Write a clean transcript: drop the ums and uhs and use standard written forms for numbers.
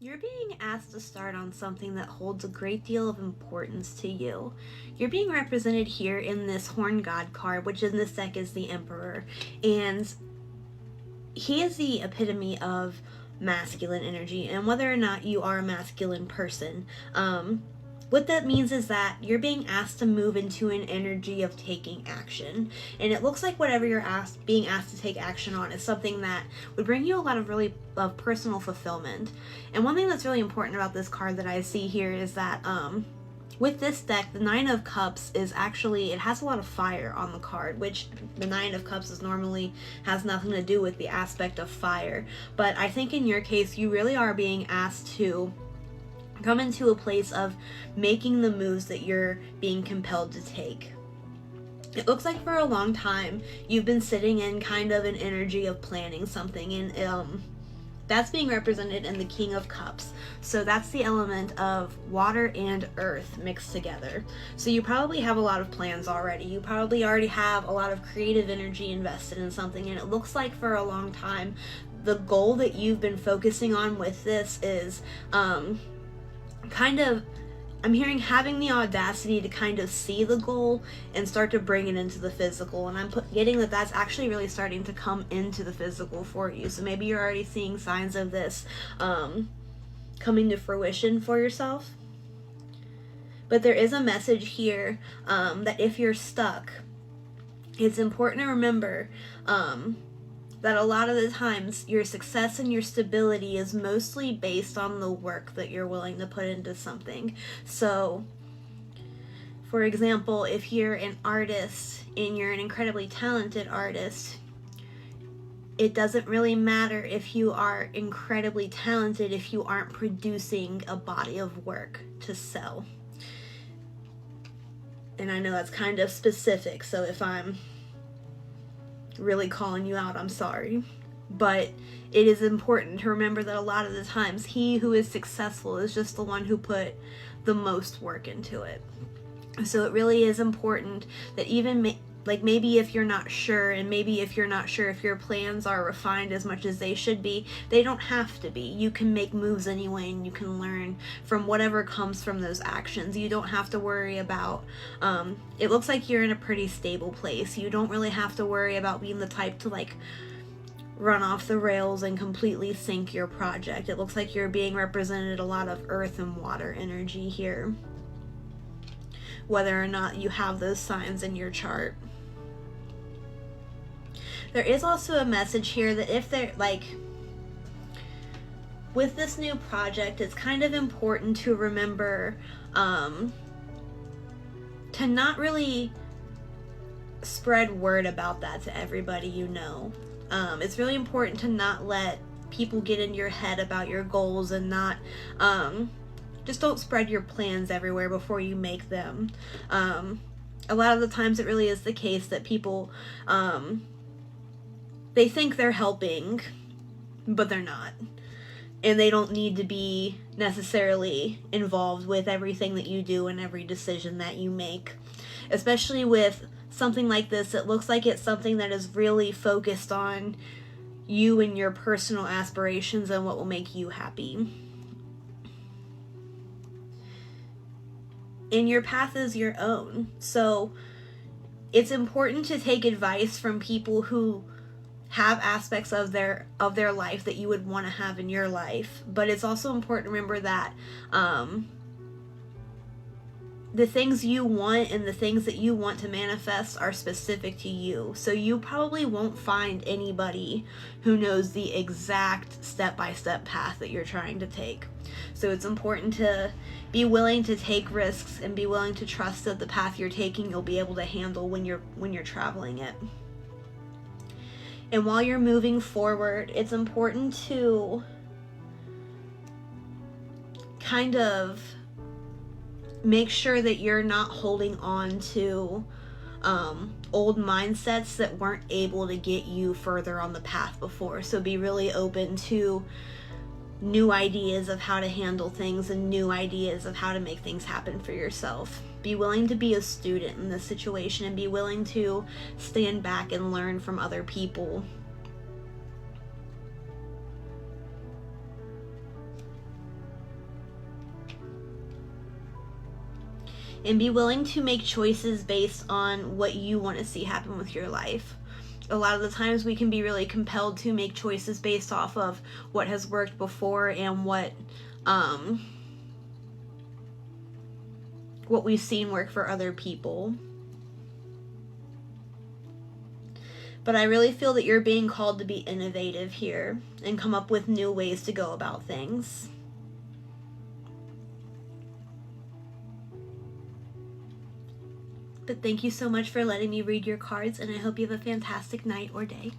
You're being asked to start on something that holds a great deal of importance to you. You're being represented here in this Horn God card, which in this deck is the Emperor. And he is the epitome of masculine energy. And whether or not you are a masculine person, what that means is that you're being asked to move into an energy of taking action. And it looks like whatever you're being asked to take action on is something that would bring you a lot of really personal fulfillment. And one thing that's really important about this card that I see here is that with this deck, the Nine of Cups is actually, it has a lot of fire on the card, which the Nine of Cups is normally has nothing to do with the aspect of fire. But I think in your case, you really are being asked to come into a place of making the moves that you're being compelled to take. It looks like for a long time you've been sitting in kind of an energy of planning something, and that's being represented in the King of Cups. So that's the element of water and earth mixed together. So you probably have a lot of plans already. You probably already have a lot of creative energy invested in something, and it looks like for a long time the goal that you've been focusing on with this is I'm hearing having the audacity to kind of see the goal and start to bring it into the physical. And I'm getting that that's actually really starting to come into the physical for you. So maybe you're already seeing signs of this coming to fruition for yourself. But there is a message here that if you're stuck, it's important to remember that a lot of the times your success and your stability is mostly based on the work that you're willing to put into something. So, for example, if you're an artist and you're an incredibly talented artist, it doesn't really matter if you are incredibly talented if you aren't producing a body of work to sell. And I know that's kind of specific, so if I'm really calling you out, I'm sorry. But it is important to remember that a lot of the times he who is successful is just the one who put the most work into it. So it really is important that even maybe if you're not sure, and maybe if you're not sure if your plans are refined as much as they should be, they don't have to be. You can make moves anyway, and you can learn from whatever comes from those actions. You don't have to worry about, it looks like you're in a pretty stable place. You don't really have to worry about being the type to run off the rails and completely sink your project. It looks like you're being represented a lot of earth and water energy here, whether or not you have those signs in your chart. There is also a message here that if they're with this new project, it's kind of important to remember to not really spread word about that to everybody you know. It's really important to not let people get in your head about your goals, and not just don't spread your plans everywhere before you make them. A lot of the times it really is the case that people they think they're helping, but they're not. And they don't need to be necessarily involved with everything that you do and every decision that you make. Especially with something like this, it looks like it's something that is really focused on you and your personal aspirations and what will make you happy. And your path is your own. So it's important to take advice from people who have aspects of their life that you would want to have in your life. But it's also important to remember that the things you want and the things that you want to manifest are specific to you. So you probably won't find anybody who knows the exact step-by-step path that you're trying to take. So it's important to be willing to take risks and be willing to trust that the path you're taking you'll be able to handle when you're traveling it. And while you're moving forward, it's important to kind of make sure that you're not holding on to old mindsets that weren't able to get you further on the path before. So be really open to new ideas of how to handle things and new ideas of how to make things happen for yourself. Be willing to be a student in this situation, and be willing to stand back and learn from other people. and be willing to make choices based on what you want to see happen with your life. A lot of the times we can be really compelled to make choices based off of what has worked before and what we've seen work for other people. But I really feel that you're being called to be innovative here and come up with new ways to go about things. But thank you so much for letting me read your cards, and I hope you have a fantastic night or day.